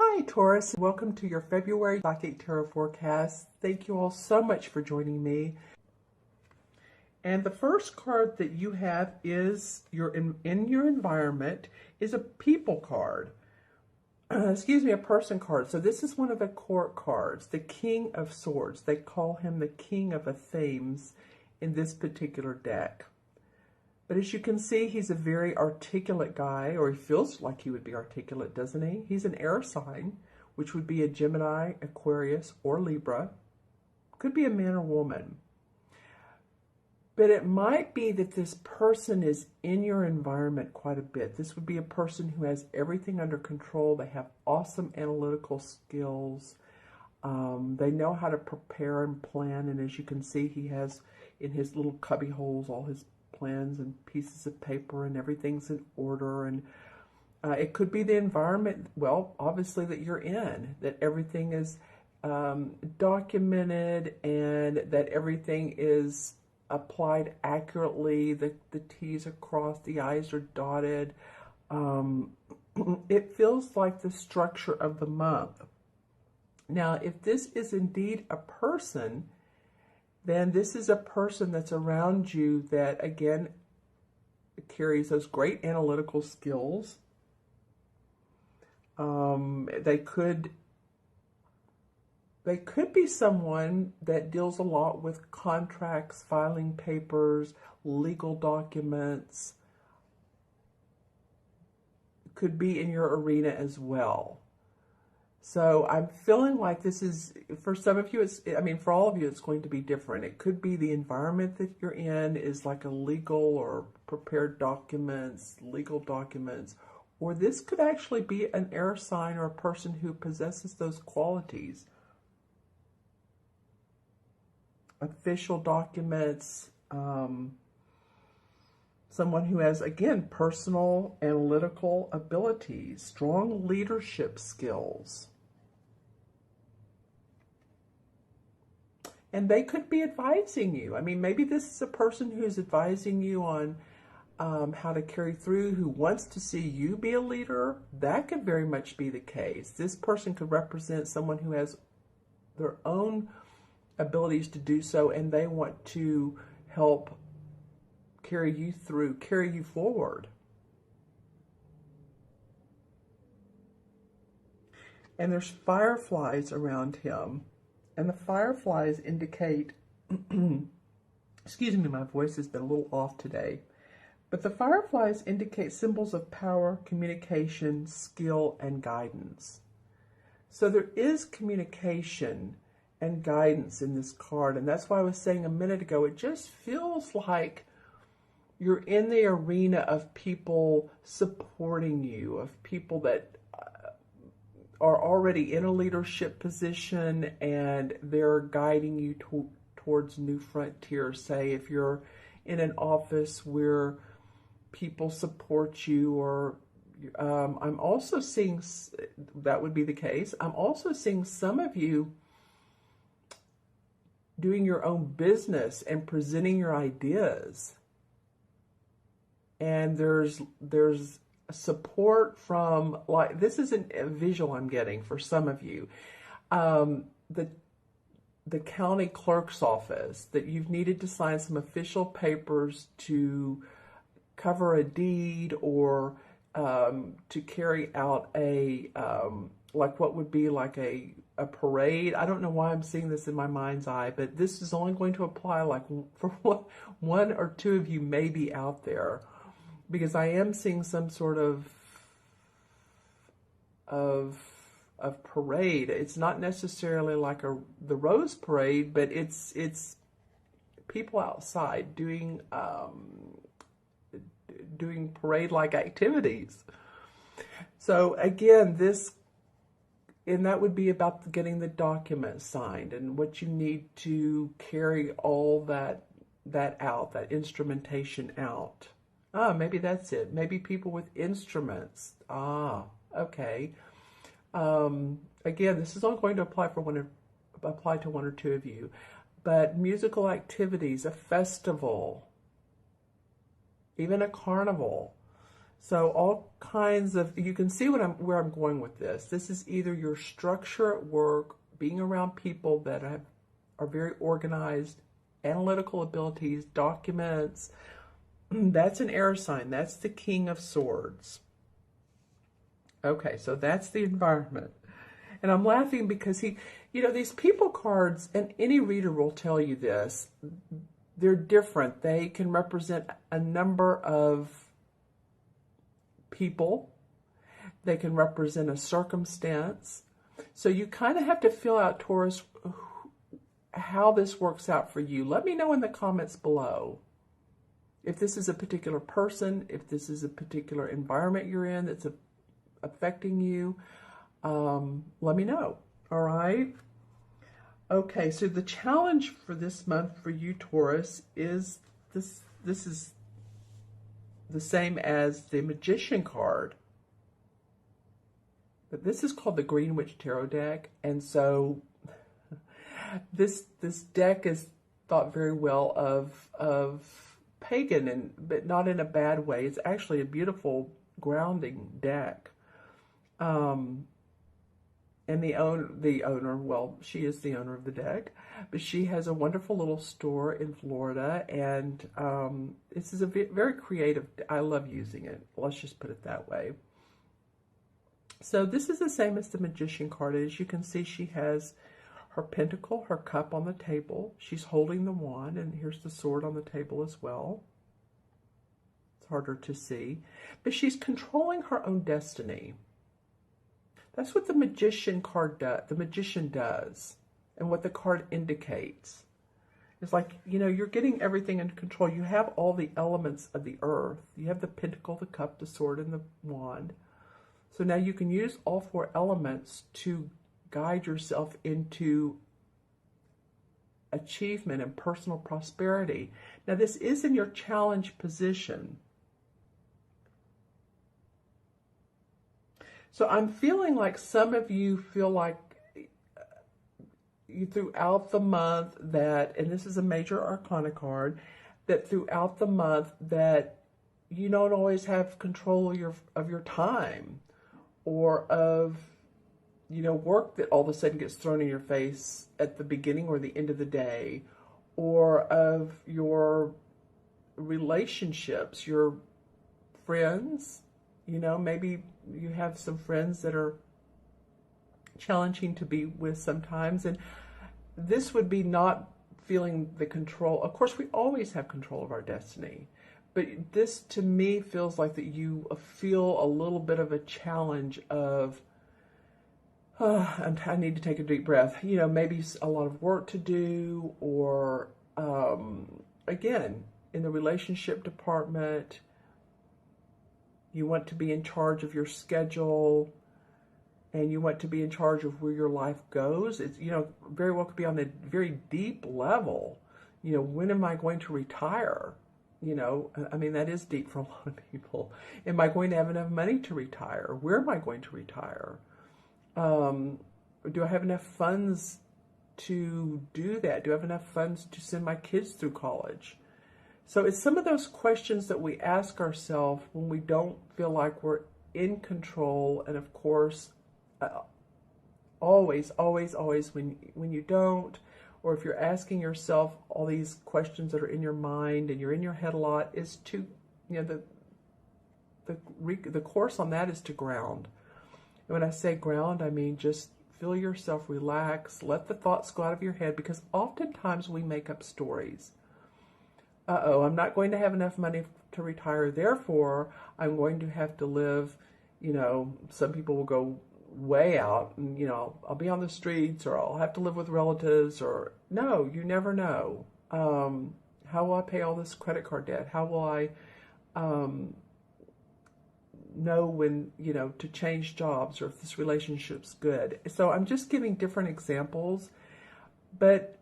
Hi Taurus, welcome to your February Psychic Tarot forecast. Thank you all so much for joining me. And the first card that you have is in your environment is a people card. Excuse me, a person card. So this is one of the court cards, the King of Swords. They call him the King of Themes in this particular deck. But as you can see, he's a very articulate guy, or he feels like he would be articulate, doesn't he? He's an air sign, which would be a Gemini, Aquarius, or Libra. Could be a man or woman. But it might be that this person is in your environment quite a bit. This would be a person who has everything under control. They have awesome analytical skills. They know how to prepare and plan. And as you can see, he has in his little cubby holes all his plans and pieces of paper, and everything's in order. And it could be the environment, well, obviously, that you're in, that everything is documented and that everything is applied accurately. The T's are crossed, the I's are dotted. It feels like the structure of the month. Now, if this is indeed a person, then this is a person that's around you that, again, carries those great analytical skills. They could be someone that deals a lot with contracts, filing papers, legal documents. Could be in your arena as well. So I'm feeling like this is, for some of you, for all of you, it's going to be different. It could be the environment that you're in is like a legal or prepared documents, legal documents, or this could actually be an air sign or a person who possesses those qualities. Official documents, someone who has, again, personal analytical abilities, strong leadership skills. And they could be advising you. Maybe this is a person who's advising you on how to carry through, who wants to see you be a leader. That could very much be the case. This person could represent someone who has their own abilities to do so, and they want to help carry you through, carry you forward. And there's fireflies around him. And the fireflies indicate, excuse me, my voice has been a little off today. But the fireflies indicate symbols of power, communication, skill, and guidance. So there is communication and guidance in this card. And that's why I was saying a minute ago, it just feels like you're in the arena of people supporting you, of people that are already in a leadership position and they're guiding you towards new frontiers. Say if you're in an office where people support you, or I'm also seeing, that would be the case. I'm also seeing some of you doing your own business and presenting your ideas. And there's support from, like, this isn't a visual I'm getting for some of you. The county clerk's office, that you've needed to sign some official papers to cover a deed, or to carry out a, like what would be like a parade. I don't know why I'm seeing this in my mind's eye, but this is only going to apply like for one or two of you maybe out there, because I am seeing some sort of parade. It's not necessarily like the Rose Parade, but it's people outside doing parade-like activities. So again, and that would be about getting the document signed and what you need to carry all that out, that instrumentation out. Maybe that's it. Maybe people with instruments. Okay. Again, this is only going to apply to one or two of you. But musical activities, a festival, even a carnival. So all kinds of, you can see where I'm going with this. This is either your structure at work, being around people that are very organized, analytical abilities, documents. That's an air sign. That's the King of Swords. Okay, so that's the environment. And I'm laughing because these people cards, and any reader will tell you this, they're different. They can represent a number of people. They can represent a circumstance. So you kind of have to feel out, Taurus, how this works out for you. Let me know in the comments below if this is a particular person, if this is a particular environment you're in that's affecting you. Let me know. All right. Okay, so the challenge for this month for you, Taurus, is this is the same as the Magician card. But this is called the Green Witch Tarot deck, and so this deck is thought very well of pagan, but not in a bad way. It's actually a beautiful grounding deck. And the owner, well, she is the owner of the deck, but she has a wonderful little store in Florida, and this is a very creative. I love using it. Let's just put it that way. So this is the same as the Magician card. As you can see, she has her pentacle, her cup on the table. She's holding the wand, and here's the sword on the table as well. It's harder to see, but she's controlling her own destiny. That's what the Magician card does. The Magician does, and what the card indicates. It's like, you're getting everything under control. You have all the elements of the earth. You have the pentacle, the cup, the sword, and the wand. So now you can use all four elements to guide yourself into achievement and personal prosperity. Now, this is in your challenge position. So I'm feeling like some of you feel like you throughout the month that, and this is a major arcana card, that throughout the month that you don't always have control of your time, or of, work that all of a sudden gets thrown in your face at the beginning or the end of the day, or of your relationships, your friends. Maybe you have some friends that are challenging to be with sometimes, and this would be not feeling the control. Of course, we always have control of our destiny, but this to me feels like that you feel a little bit of a challenge of, I need to take a deep breath. Maybe a lot of work to do, or again, in the relationship department, you want to be in charge of your schedule, and you want to be in charge of where your life goes. It's, very well could be on a very deep level. When am I going to retire? I mean, that is deep for a lot of people. Am I going to have enough money to retire? Where am I going to retire? Do I have enough funds to do that? Do I have enough funds to send my kids through college? So it's some of those questions that we ask ourselves when we don't feel like we're in control. And of course, always when you don't, or if you're asking yourself all these questions that are in your mind and you're in your head a lot, is to, the course on that is to ground. And when I say ground, I mean just feel yourself relax, let the thoughts go out of your head, because oftentimes we make up stories. I'm not going to have enough money to retire, therefore I'm going to have to live, some people will go way out, and I'll be on the streets, or I'll have to live with relatives, or no, you never know. How will I pay all this credit card debt? How will I know when, to change jobs, or if this relationship's good? So I'm just giving different examples, but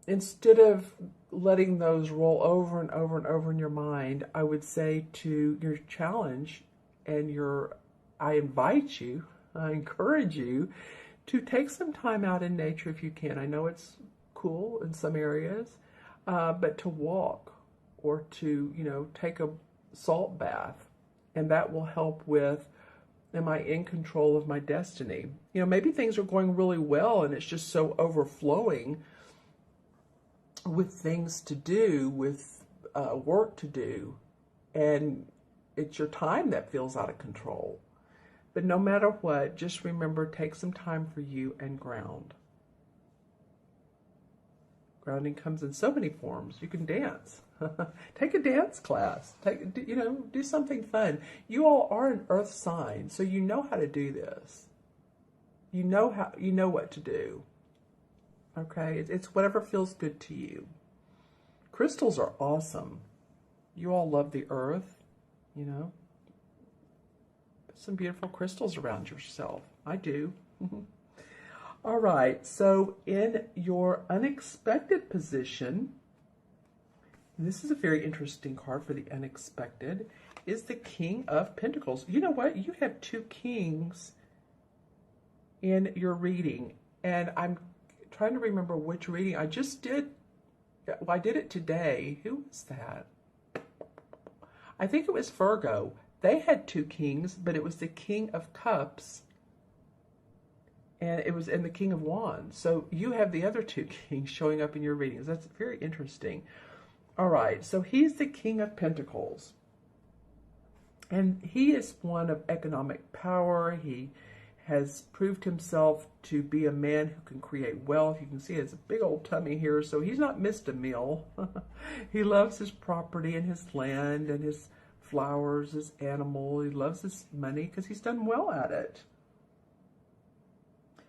instead of letting those roll over and over and over in your mind, I would say to your challenge, and I invite you, I encourage you to take some time out in nature if you can. I know it's cool in some areas, but to walk, or to, take a salt bath, And that will help with, am I in control of my destiny? You know, maybe things are going really well and it's just so overflowing with things to do, with work to do, and it's your time that feels out of control. But no matter what, just remember, take some time for you and ground. Grounding comes in so many forms. You can dance. Take a dance class. Do something fun. You all are an earth sign, so you know how to do this. You know what to do. Okay? It's whatever feels good to you. Crystals are awesome. You all love the earth, you know. Put some beautiful crystals around yourself. I do. All right, so in your unexpected position, this is a very interesting card for the unexpected, is the King of Pentacles. You know what? You have 2 kings in your reading, and I'm trying to remember which reading. I just did. Well, I did it today. Who was that? I think it was Virgo. They had 2 kings, but it was the King of Cups and the King of Wands. So you have the other 2 kings showing up in your readings. That's very interesting. All right, so he's the King of Pentacles. And he is one of economic power. He has proved himself to be a man who can create wealth. You can see he has a big old tummy here, so he's not missed a meal. He loves his property and his land and his flowers, his animal. He loves his money because he's done well at it.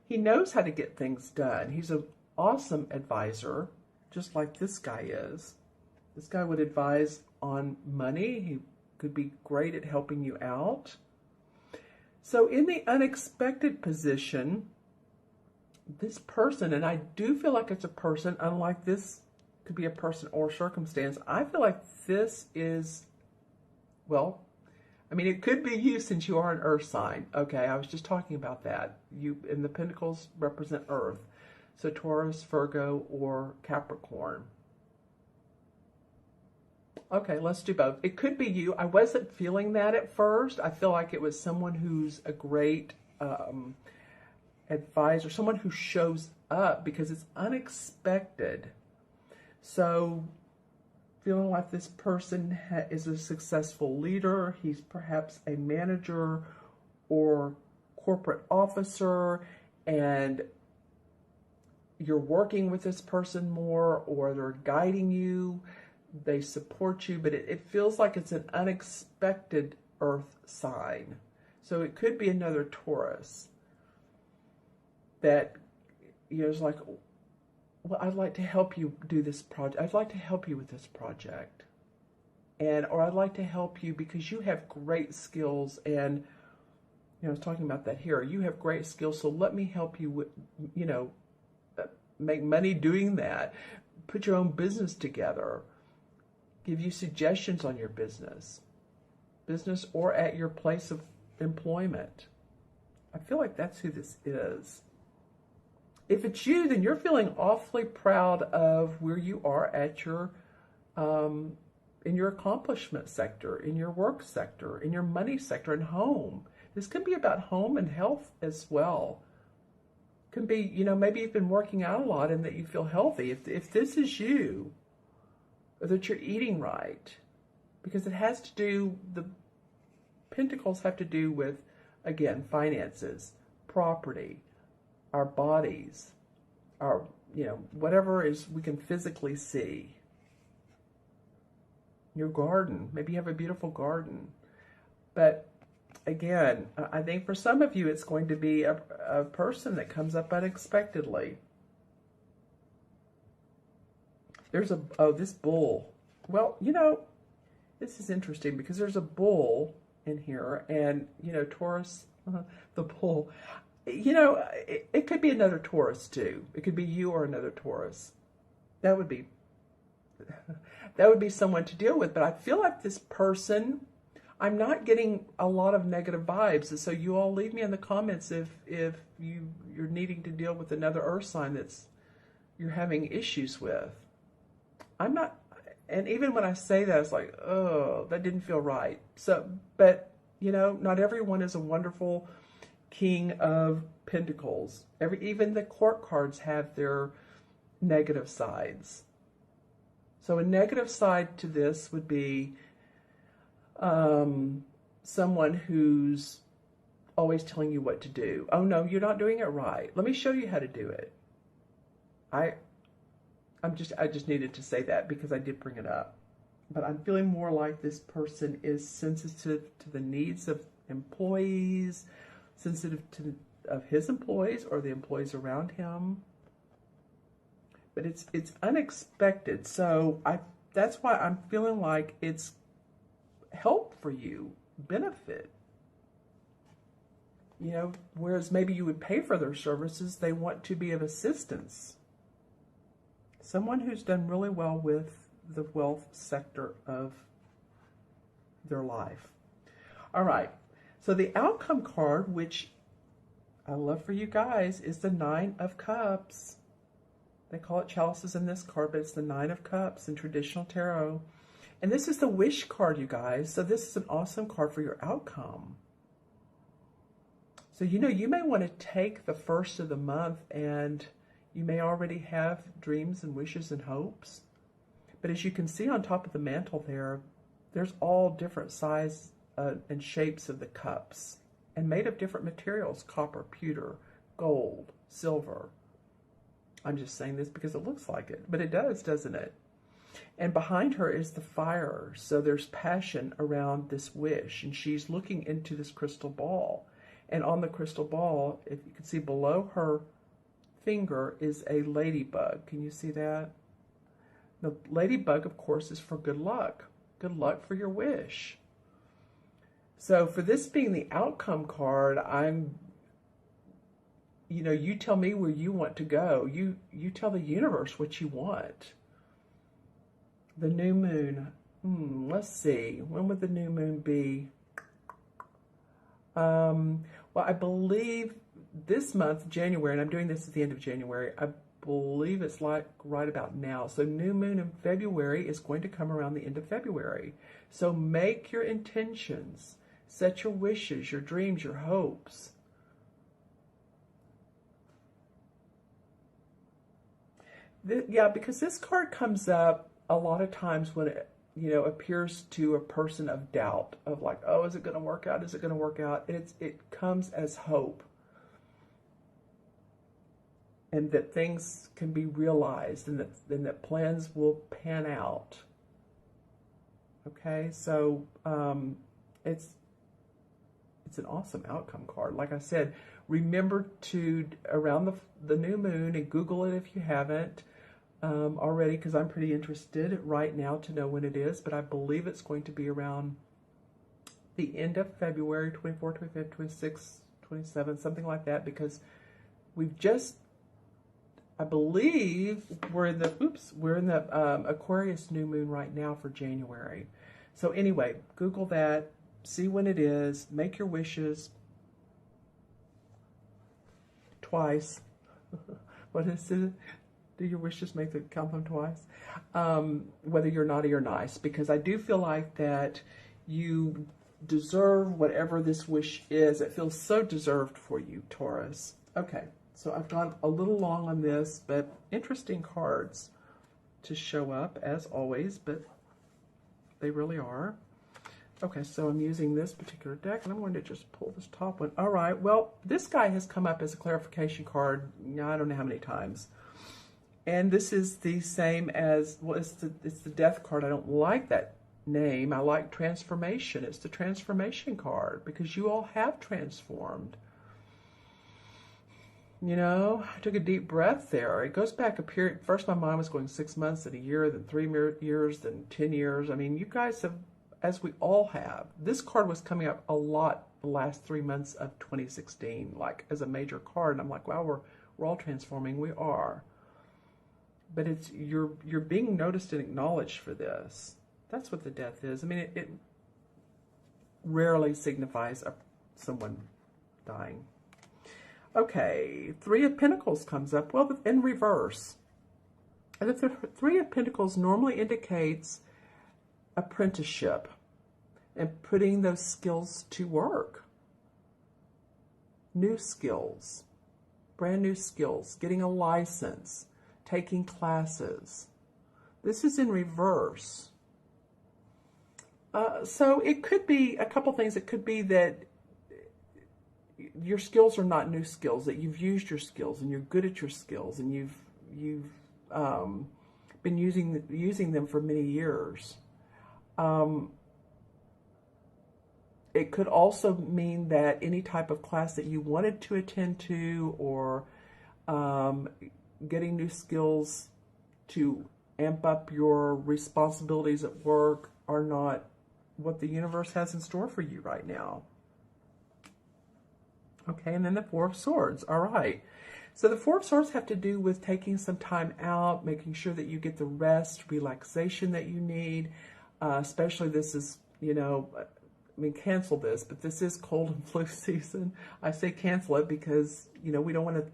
He knows how to get things done. He's an awesome advisor, just like this guy is. This guy would advise on money. He could be great at helping you out. So in the unexpected position, this person, and I do feel like it's a person, unlike this could be a person or circumstance, I feel like this is, well, I mean, it could be you since you are an earth sign. Okay, I was just talking about that. You, and the pentacles represent earth. So Taurus, Virgo, or Capricorn. Okay, let's do both. It could be you. I wasn't feeling that at first. I feel like it was someone who's a great advisor, someone who shows up because it's unexpected. So feeling like this person is a successful leader. He's perhaps a manager or corporate officer, and you're working with this person more, or they're guiding you. They support you, but it feels like it's an unexpected earth sign. So it could be another Taurus that, you know, is like, well, I'd like to help you do this project. I'd like to help you with this project. Or I'd like to help you because you have great skills. And, you know, I was talking about that here. You have great skills, so let me help you with, you know, make money doing that. Put your own business together. Give you suggestions on your business or at your place of employment. I feel like that's who this is. If it's you, then you're feeling awfully proud of where you are at your, in your accomplishment sector, in your work sector, in your money sector, and home. This can be about home and health as well. Can be, you know, maybe you've been working out a lot and that you feel healthy. If this is you, or that you're eating right, because it has to do, the pentacles have to do with, again, finances, property, our bodies, our, you know, whatever is we can physically see. Your garden, maybe you have a beautiful garden. But again, I think for some of you, it's going to be a person that comes up unexpectedly. There's this bull. Well, you know, this is interesting because there's a bull in here, and, you know, Taurus, the bull, you know, it could be another Taurus too. It could be you or another Taurus. That would be someone to deal with. But I feel like this person, I'm not getting a lot of negative vibes. And so you all leave me in the comments if you're needing to deal with another earth sign that's you're having issues with. I'm not, and even when I say that, it's like, oh, that didn't feel right. So, but You know, not everyone is a wonderful King of Pentacles. Even the court cards have their negative sides. So a negative side to this would be someone who's always telling you what to do. Oh no, you're not doing it right. Let me show you how to do it. I just needed to say that because I did bring it up. But I'm feeling more like this person is sensitive to the needs of employees, sensitive to of his employees or the employees around him. But it's unexpected. So that's why I'm feeling like it's help for you, benefit. You know, whereas maybe you would pay for their services, they want to be of assistance. Someone who's done really well with the wealth sector of their life. All right, so the outcome card, which I love for you guys, is the Nine of Cups. They call it chalices in this card, but it's the Nine of Cups in traditional tarot. And this is the wish card, you guys. So this is an awesome card for your outcome. So, you know, you may want to take the first of the month and you may already have dreams and wishes and hopes. But as you can see on top of the mantle there, there's all different sizes and shapes of the cups and made of different materials: copper, pewter, gold, silver. I'm just saying this because it looks like it, but it does, doesn't it? And behind her is the fire. So there's passion around this wish, and she's looking into this crystal ball. And on the crystal ball, if you can see below her finger, is a ladybug. Can you see that? The ladybug, of course, is for good luck. Good luck for your wish. So for this being the outcome card, you know, you tell me where you want to go. You tell the universe what you want. The new moon. Let's see. When would the new moon be? Well, I believe this month, January, and I'm doing this at the end of January, I believe it's like right about now. So new moon in February is going to come around the end of February. So make your intentions, set your wishes, your dreams, your hopes. Yeah, because this card comes up a lot of times when it, you know, appears to a person of doubt, of like, oh, is it going to work out? Is it going to work out? And it comes as hope. And that things can be realized, and that plans will pan out. Okay, so it's an awesome outcome card. Like I said, remember to, around the new moon, and Google it if you haven't already, because I'm pretty interested right now to know when it is, but I believe it's going to be around the end of February, 24, 25, 26, 27, something like that, because we've just, I believe we're in the Aquarius new moon right now for January. So anyway, Google that, see when it is, make your wishes twice. What is it? Do your wishes make the count them twice? Whether you're naughty or nice, because I do feel like that you deserve whatever this wish is. It feels so deserved for you, Taurus. Okay, so I've gone a little long on this, but interesting cards to show up as always, but they really are. Okay, so I'm using this particular deck, and I'm going to just pull this top one. All right, well, this guy has come up as a clarification card, I don't know how many times. And this is the same as, well, it's the death card. I don't like that name. I like transformation. It's the transformation card, because you all have transformed. You know, I took a deep breath there. It goes back a period. First, my mind was going 6 months, then a year, then 3 years, then 10 years. I mean, you guys have, as we all have. This card was coming up a lot the last 3 months of 2016, like as a major card. And I'm like, wow, we're all transforming. We are. But it's you're being noticed and acknowledged for this. That's what the death is. I mean, it rarely signifies someone dying. Okay, Three of Pentacles comes up. Well, in reverse. And the Three of Pentacles normally indicates apprenticeship. and putting those skills to work. New skills, brand new skills, getting a license, taking classes. This is in reverse. So it could be a couple things. It could be that your skills are not new skills, that you've used your skills and you're good at your skills and you've been using them for many years. It could also mean that any type of class that you wanted to attend to, or getting new skills to amp up your responsibilities at work, are not what the universe has in store for you right now. Okay, and then the Four of Swords. All right. So the Four of Swords have to do with taking some time out, making sure that you get the rest, relaxation that you need. Especially this is, you know, I mean, cancel this, but this is cold and flu season. I say cancel it because, you know, we don't want to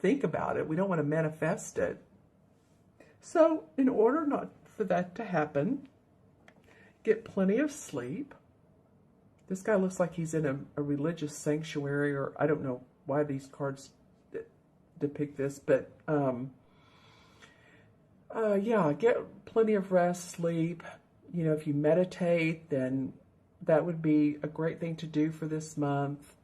think about it. We don't want to manifest it. So in order not for that to happen, get plenty of sleep. This guy looks like he's in a religious sanctuary, or I don't know why these cards depict this, but yeah, get plenty of rest, sleep. You know, if you meditate, then that would be a great thing to do for this month.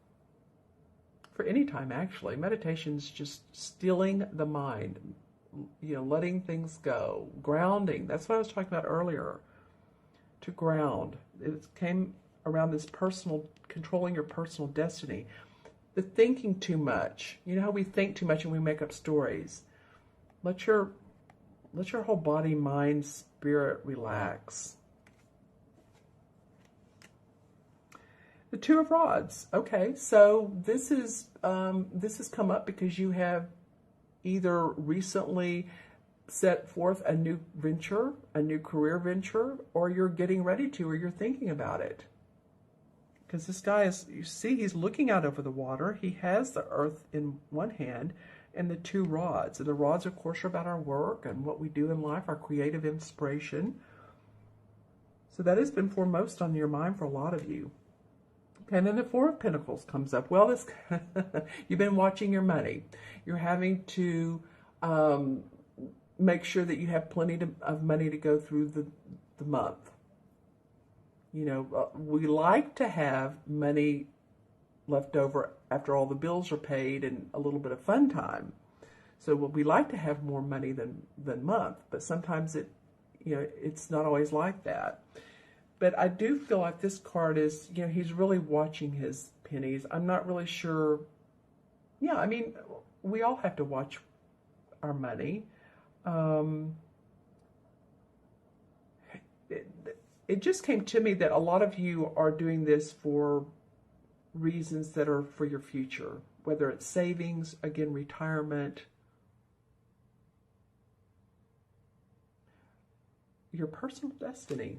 For any time, actually. Meditation's just stilling the mind, you know, letting things go. Grounding, that's what I was talking about earlier. To ground. It came around this personal, controlling your personal destiny. The thinking too much. You know how we think too much and we make up stories. Let your whole body, mind, spirit relax. The Two of Rods. Okay, so this has come up because you have either recently set forth a new venture, a new career venture, or you're getting ready to, or you're thinking about it. Because this guy is, you see, he's looking out over the water. He has the earth in one hand and the two rods. And the rods, of course, are about our work and what we do in life, our creative inspiration. So that has been foremost on your mind for a lot of you. And then the Four of Pentacles comes up. Well, this you've been watching your money. You're having to make sure that you have plenty of money to go through the month. You know, we like to have money left over after all the bills are paid and a little bit of fun time. So we like to have more money than month, but sometimes it's not always like that. But I do feel like this card is, you know, he's really watching his pennies. I'm not really sure. Yeah, I mean, we all have to watch our money. It just came to me that a lot of you are doing this for reasons that are for your future, whether it's savings, again, retirement, your personal destiny,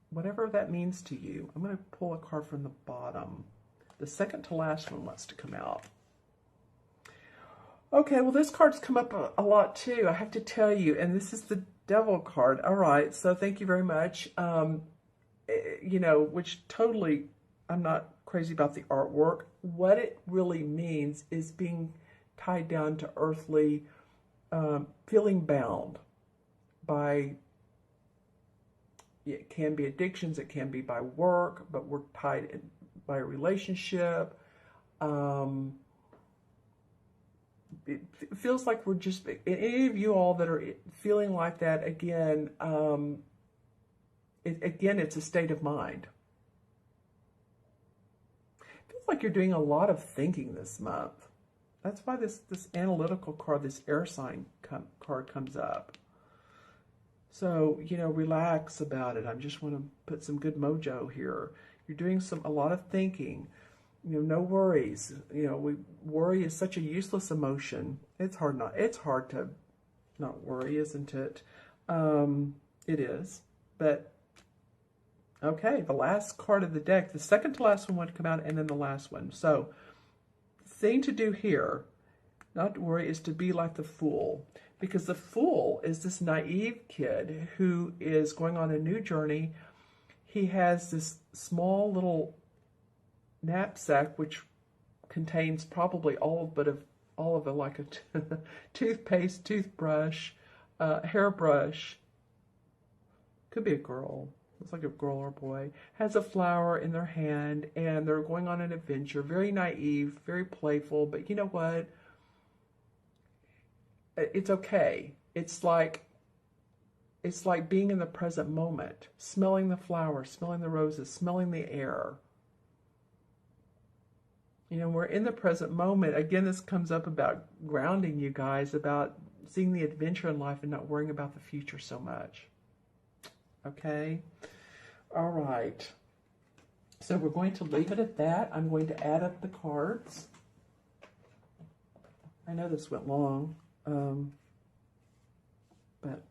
whatever that means to you. I'm going to pull a card from the bottom. The second to last one wants to come out. Okay, well, this card's come up a lot too, I have to tell you, and this is the Devil card. All right, so thank you very much. You know, which totally, I'm not crazy about the artwork. What it really means is being tied down to earthly, feeling bound by, it can be addictions, it can be by work, but we're tied in by a relationship. It feels like we're just, any of you all that are feeling like that, again, it's a state of mind. It feels like you're doing a lot of thinking this month. That's why this analytical card, this air sign card comes up. So, you know, relax about it. I just want to put some good mojo here. You're doing a lot of thinking. You know, no worries. You know, worry is such a useless emotion. It's hard to not worry, isn't it? It is. But, okay, the last card of the deck, the second to last one to come out, and then the last one. So, the thing to do here, not to worry, is to be like the Fool. Because the Fool is this naive kid who is going on a new journey. he has this small little knapsack which contains probably all of it, like a toothpaste, toothbrush, hairbrush. Could be a girl. Looks like a girl or boy. Has a flower in their hand, and they're going on an adventure. Very naive, very playful, but you know what? It's okay. It's like being in the present moment, smelling the flowers, smelling the roses, smelling the air. You know, we're in the present moment. Again, this comes up about grounding, you guys, about seeing the adventure in life and not worrying about the future so much. Okay? All right. So we're going to leave it at that. I'm going to add up the cards. I know this went long, but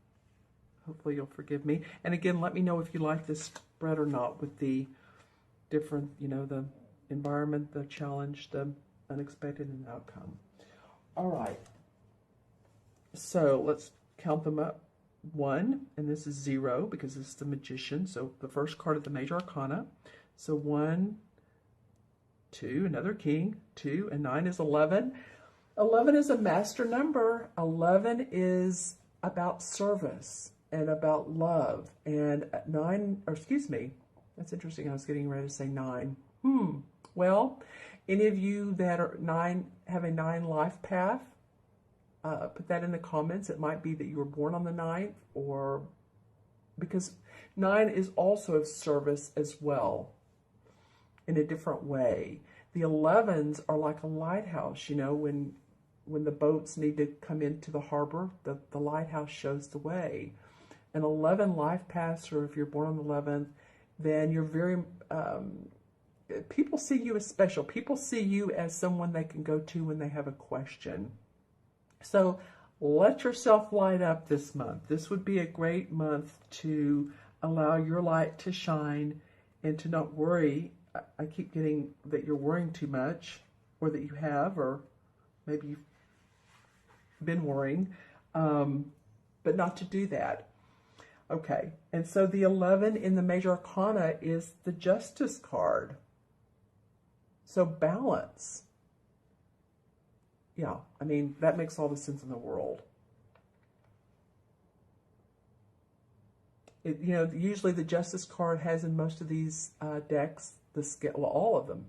hopefully you'll forgive me. And again, let me know if you like this spread or not, with the different, you know, the environment, the challenge, the unexpected, and outcome. All right. So let's count them up. 1, and this is 0 because this is the Magician. So the first card of the Major Arcana. So 1, 2, another King, 2, and 9 is 11. 11 is a master number. 11 is about service and about love. And 9, or excuse me, that's interesting. I was getting ready to say 9. Well, any of you that are 9 have a 9 life path, put that in the comments. It might be that you were born on the 9th, or because 9 is also of service as well in a different way. The 11s are like a lighthouse, you know, when the boats need to come into the harbor, the lighthouse shows the way. An 11 life paths, or if you're born on the 11th, then you're very, people see you as special. People see you as someone they can go to when they have a question. So let yourself light up this month. This would be a great month to allow your light to shine and to not worry. I keep getting that you're worrying too much, or that you have, or maybe you've been worrying, but not to do that. Okay, and so the 11 in the Major Arcana is the Justice card. So balance. Yeah, I mean, that makes all the sense in the world. You know, usually the Justice card has in most of these decks the scale, well, all of them.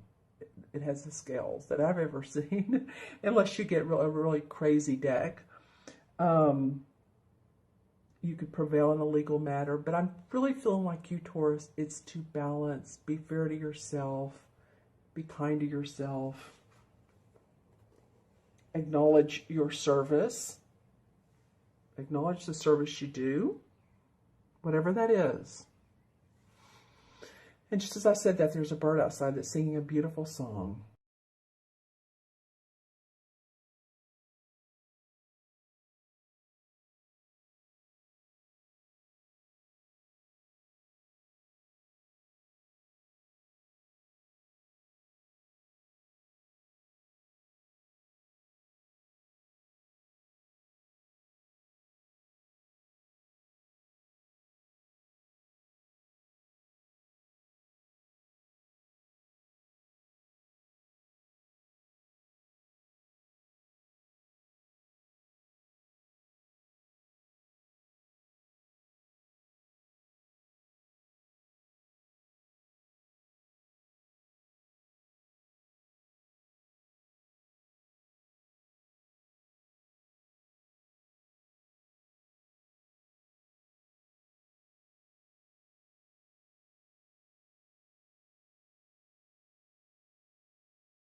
It has the scales that I've ever seen, unless you get a really crazy deck. You could prevail in a legal matter, but I'm really feeling like you, Taurus, it's to balance. Be fair to yourself. Be kind to yourself. Acknowledge your service. Acknowledge the service you do, whatever that is. And just as I said that, there's a bird outside that's singing a beautiful song.